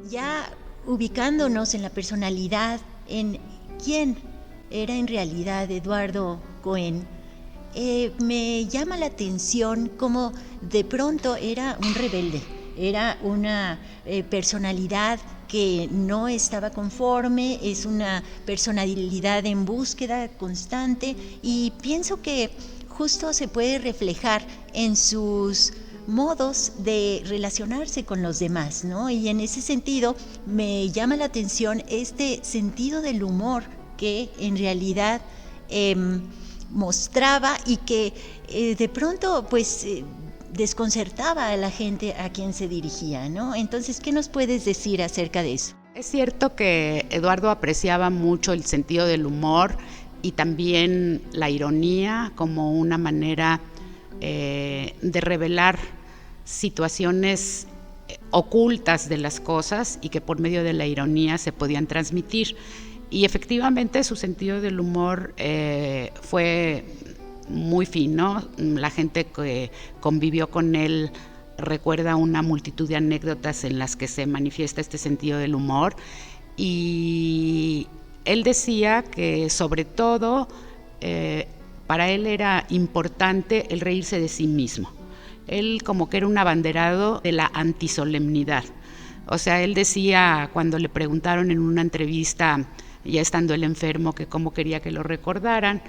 Ya ubicándonos en la personalidad, en quién era en realidad Eduardo Cohen, me llama la atención cómo de pronto era un rebelde, era una personalidad que no estaba conforme, es una personalidad en búsqueda constante, y pienso que justo se puede reflejar en sus modos de relacionarse con los demás, ¿no? Y en ese sentido me llama la atención este sentido del humor que en realidad mostraba y que de pronto pues desconcertaba a la gente a quien se dirigía, ¿no? Entonces, ¿qué nos puedes decir acerca de eso? Es cierto que Eduardo apreciaba mucho el sentido del humor y también la ironía como una manera de revelar situaciones ocultas de las cosas y que por medio de la ironía se podían transmitir. Y efectivamente su sentido del humor fue muy fino. La gente que convivió con él recuerda una multitud de anécdotas en las que se manifiesta este sentido del humor, y él decía que sobre todo para él era importante el reírse de sí mismo. Él como que era un abanderado de la antisolemnidad. O sea, él decía, cuando le preguntaron en una entrevista, ya estando él enfermo, que cómo quería que lo recordaran,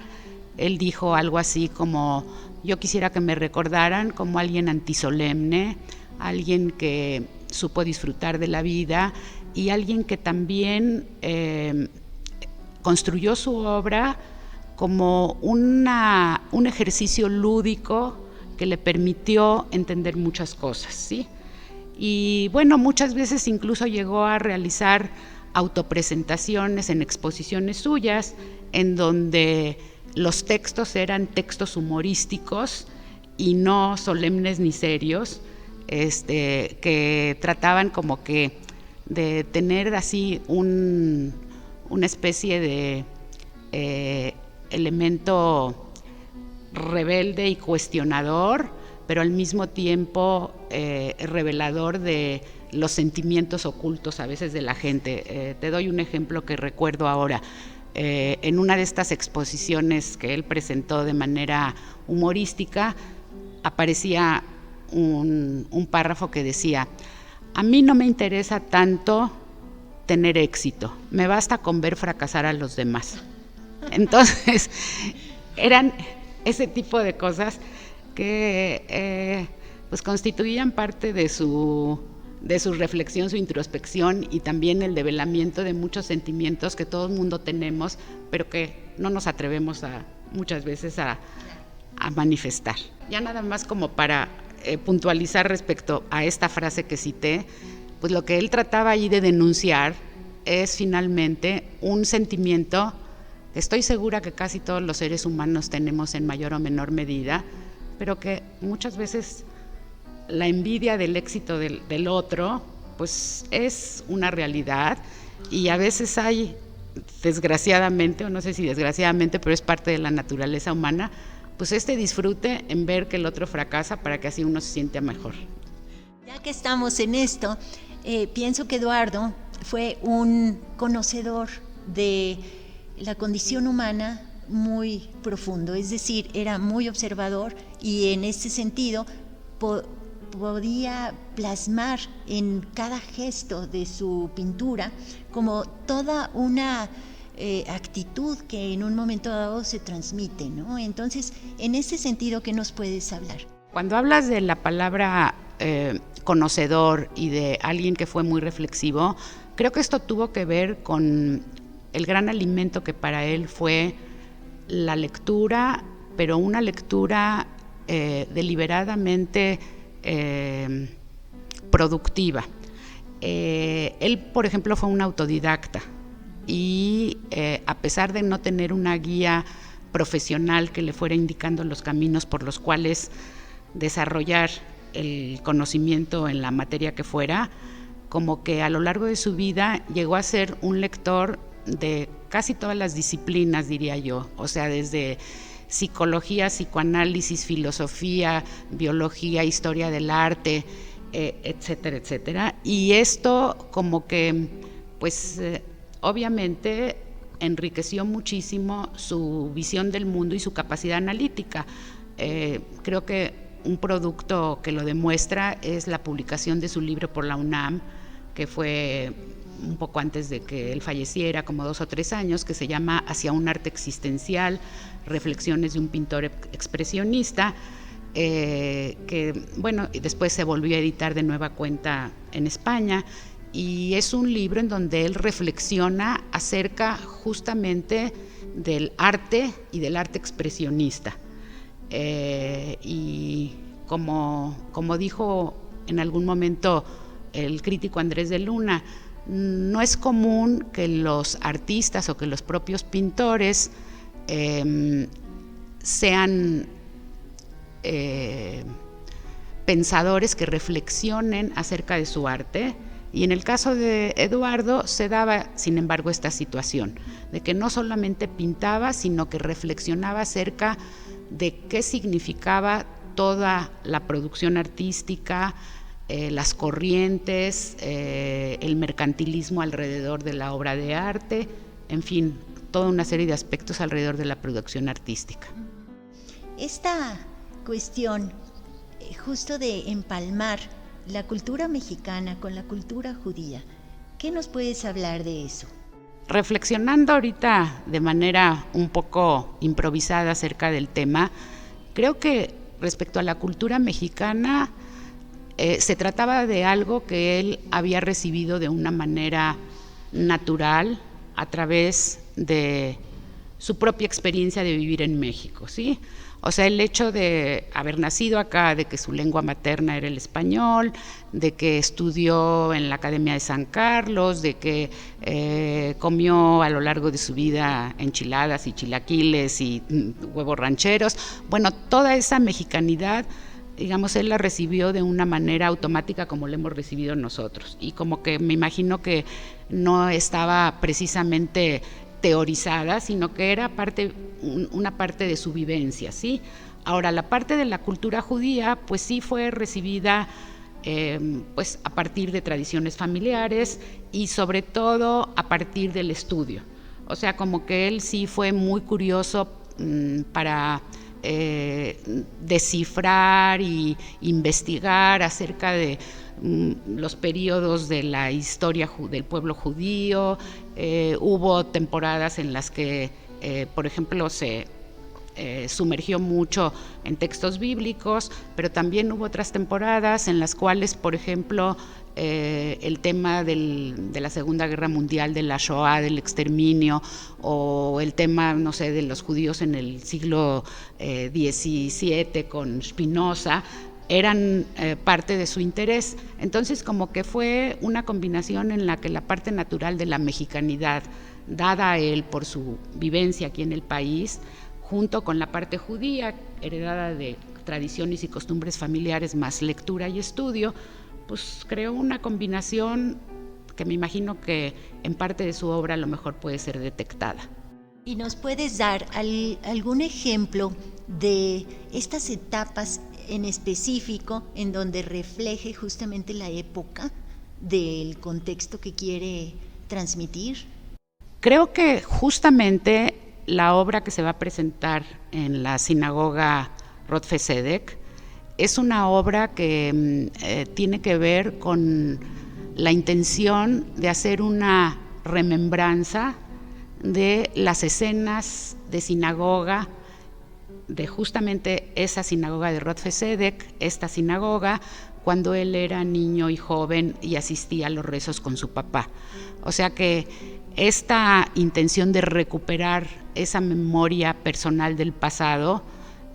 él dijo algo así como: yo quisiera que me recordaran como alguien antisolemne, alguien que supo disfrutar de la vida y alguien que también construyó su obra como un ejercicio lúdico que le permitió entender muchas cosas, ¿sí? Y bueno, muchas veces incluso llegó a realizar autopresentaciones en exposiciones suyas, en donde los textos eran textos humorísticos y no solemnes ni serios, que trataban como que de tener así una especie de elemento rebelde y cuestionador, pero al mismo tiempo revelador de los sentimientos ocultos a veces de la gente. Te doy un ejemplo que recuerdo ahora. En una de estas exposiciones que él presentó de manera humorística, aparecía un párrafo que decía: a mí no me interesa tanto tener éxito, me basta con ver fracasar a los demás. Entonces, eran ese tipo de cosas que pues constituían parte de su reflexión, su introspección, y también el develamiento de muchos sentimientos que todo el mundo tenemos, pero que no nos atrevemos muchas veces a manifestar. Ya nada más como para puntualizar respecto a esta frase que cité, pues lo que él trataba allí de denunciar es finalmente un sentimiento que estoy segura que casi todos los seres humanos tenemos en mayor o menor medida, pero que muchas veces la envidia del éxito del otro pues es una realidad, y a veces hay, desgraciadamente, o no sé si desgraciadamente, pero es parte de la naturaleza humana, pues este disfrute en ver que el otro fracasa para que así uno se sienta mejor. Ya que estamos en esto, pienso que Eduardo fue un conocedor de la condición humana muy profundo, es decir, era muy observador, y en ese sentido podía plasmar en cada gesto de su pintura como toda una actitud que en un momento dado se transmite, ¿no? Entonces, en ese sentido, ¿qué nos puedes hablar? Cuando hablas de la palabra conocedor y de alguien que fue muy reflexivo, creo que esto tuvo que ver con el gran alimento que para él fue la lectura, pero una lectura deliberadamente productiva. Él, por ejemplo, fue un autodidacta, y a pesar de no tener una guía profesional que le fuera indicando los caminos por los cuales desarrollar el conocimiento en la materia que fuera, como que a lo largo de su vida llegó a ser un lector de casi todas las disciplinas, diría yo, o sea, desde psicología, psicoanálisis, filosofía, biología, historia del arte, etcétera, etcétera. Y esto como que, pues, obviamente enriqueció muchísimo su visión del mundo y su capacidad analítica. Creo que un producto que lo demuestra es la publicación de su libro por la UNAM, que fue un poco antes de que él falleciera, como 2 o 3 años, que se llama Hacia un arte existencial, reflexiones de un pintor expresionista, que bueno, después se volvió a editar de nueva cuenta en España, y es un libro en donde él reflexiona acerca justamente del arte y del arte expresionista. Y como dijo en algún momento el crítico Andrés de Luna, no es común que los artistas o que los propios pintores sean pensadores que reflexionen acerca de su arte. Y en el caso de Eduardo se daba, sin embargo, esta situación, de que no solamente pintaba, sino que reflexionaba acerca de qué significaba toda la producción artística, las corrientes, el mercantilismo alrededor de la obra de arte, en fin, toda una serie de aspectos alrededor de la producción artística. Esta cuestión justo de empalmar la cultura mexicana con la cultura judía, ¿qué nos puedes hablar de eso? Reflexionando ahorita de manera un poco improvisada acerca del tema, creo que respecto a la cultura mexicana se trataba de algo que él había recibido de una manera natural a través de su propia experiencia de vivir en México, ¿sí? O sea, el hecho de haber nacido acá, de que su lengua materna era el español, de que estudió en la Academia de San Carlos, de que comió a lo largo de su vida enchiladas y chilaquiles y huevos rancheros. Bueno, toda esa mexicanidad, digamos, él la recibió de una manera automática como la hemos recibido nosotros. Y como que me imagino que no estaba precisamente teorizada, sino que era una parte de su vivencia, ¿sí? Ahora, la parte de la cultura judía, pues sí fue recibida pues a partir de tradiciones familiares y sobre todo a partir del estudio. O sea, como que él sí fue muy curioso para descifrar y investigar acerca de los periodos de la historia del pueblo judío. Hubo temporadas en las que, por ejemplo, se sumergió mucho en textos bíblicos, pero también hubo otras temporadas en las cuales, por ejemplo, el tema de la Segunda Guerra Mundial, de la Shoah, del exterminio, o el tema, no sé, de los judíos en el siglo XVII con Spinoza, eran parte de su interés. Entonces, como que fue una combinación en la que la parte natural de la mexicanidad, dada a él por su vivencia aquí en el país, junto con la parte judía, heredada de tradiciones y costumbres familiares, más lectura y estudio, pues creó una combinación que me imagino que en parte de su obra a lo mejor puede ser detectada. ¿Y nos puedes dar algún ejemplo de estas etapas en específico en donde refleje justamente la época del contexto que quiere transmitir? Creo que justamente la obra que se va a presentar en la sinagoga Rodfe Zedek es una obra que tiene que ver con la intención de hacer una remembranza de las escenas de sinagoga, de justamente esa sinagoga de Rodfe Zedek, esta sinagoga, cuando él era niño y joven y asistía a los rezos con su papá. O sea que esta intención de recuperar esa memoria personal del pasado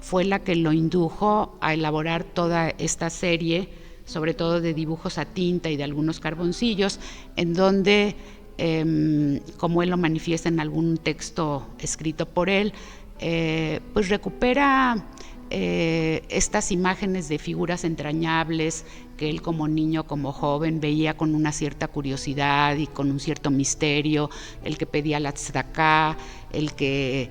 fue la que lo indujo a elaborar toda esta serie, sobre todo de dibujos a tinta y de algunos carboncillos, en donde, como él lo manifiesta en algún texto escrito por él, pues recupera estas imágenes de figuras entrañables que él como niño, como joven, veía con una cierta curiosidad y con un cierto misterio, el que pedía la tzedaká, el que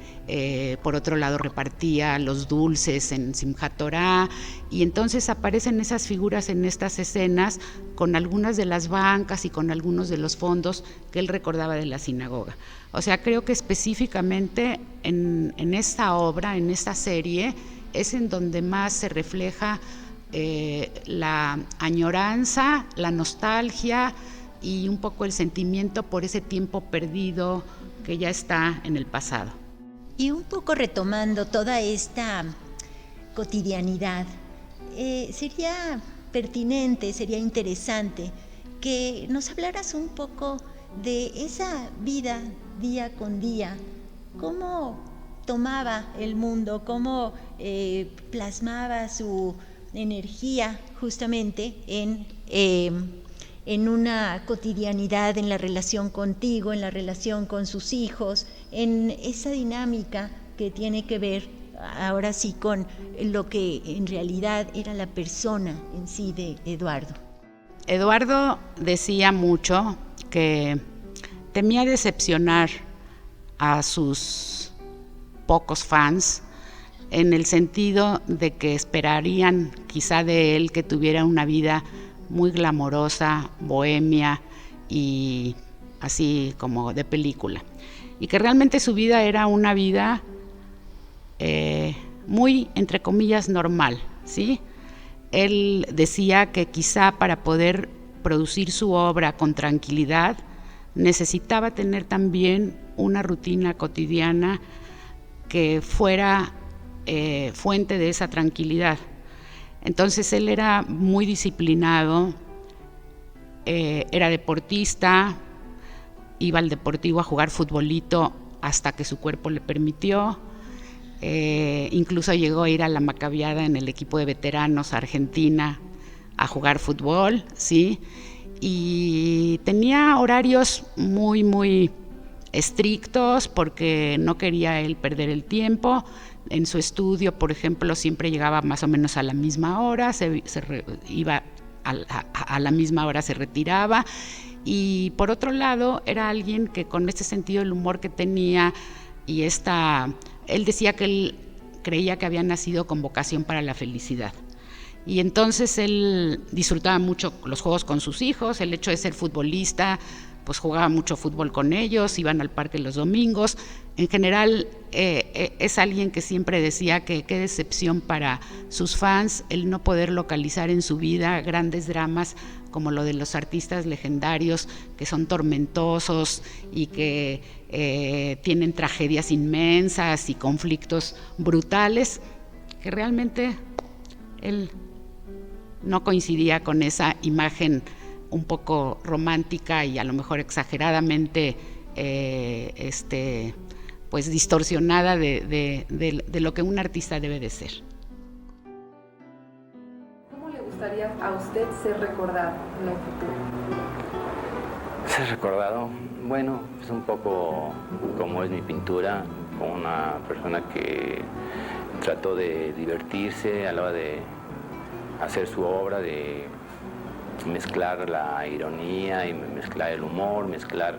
por otro lado repartía los dulces en Simchat Torah, y entonces aparecen esas figuras en estas escenas con algunas de las bancas y con algunos de los fondos que él recordaba de la sinagoga. O sea, creo que específicamente en esta obra, en esta serie, es en donde más se refleja la añoranza, la nostalgia y un poco el sentimiento por ese tiempo perdido que ya está en el pasado. Y un poco retomando toda esta cotidianidad, sería pertinente, sería interesante que nos hablaras un poco de esa vida día con día, cómo tomaba el mundo, cómo plasmaba su energía justamente en una cotidianidad, en la relación contigo, en la relación con sus hijos, en esa dinámica que tiene que ver ahora sí con lo que en realidad era la persona en sí de Eduardo. Eduardo decía mucho que temía decepcionar a sus pocos fans, en el sentido de que esperarían quizá de él que tuviera una vida muy glamorosa, bohemia y así como de película, y que realmente su vida era una vida muy, entre comillas, normal, ¿sí? Él decía que quizá para poder producir su obra con tranquilidad necesitaba tener también una rutina cotidiana que fuera fuente de esa tranquilidad. Entonces él era muy disciplinado, era deportista, iba al deportivo a jugar futbolito hasta que su cuerpo le permitió, incluso llegó a ir a la Macabiada en el equipo de veteranos Argentina a jugar fútbol, ¿sí? Y tenía horarios muy, muy estrictos porque no quería él perder el tiempo. En su estudio, por ejemplo, siempre llegaba más o menos a la misma hora, iba a la misma hora, se retiraba. Y por otro lado, era alguien que con este sentido del humor que tenía y él decía que él creía que había nacido con vocación para la felicidad. Y entonces él disfrutaba mucho los juegos con sus hijos, el hecho de ser futbolista, pues jugaba mucho fútbol con ellos, iban al parque los domingos. En general es alguien que siempre decía que qué decepción para sus fans el no poder localizar en su vida grandes dramas como lo de los artistas legendarios, que son tormentosos y que tienen tragedias inmensas y conflictos brutales, que realmente él no coincidía con esa imagen un poco romántica y a lo mejor exageradamente pues distorsionada de lo que un artista debe de ser. ¿Cómo le gustaría a usted ser recordado en el futuro? Ser recordado, bueno, es un poco como es mi pintura, como una persona que trató de divertirse a la hora de hacer su obra, de mezclar la ironía y mezclar el humor, mezclar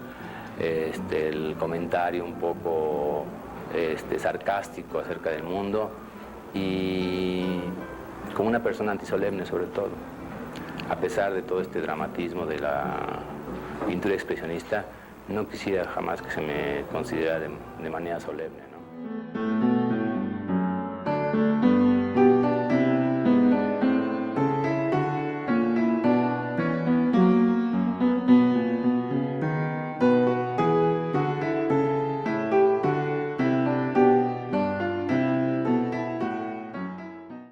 el comentario un poco sarcástico acerca del mundo, y como una persona antisolemne sobre todo. A pesar de todo este dramatismo de la pintura expresionista, no quisiera jamás que se me considerara de manera solemne, ¿no?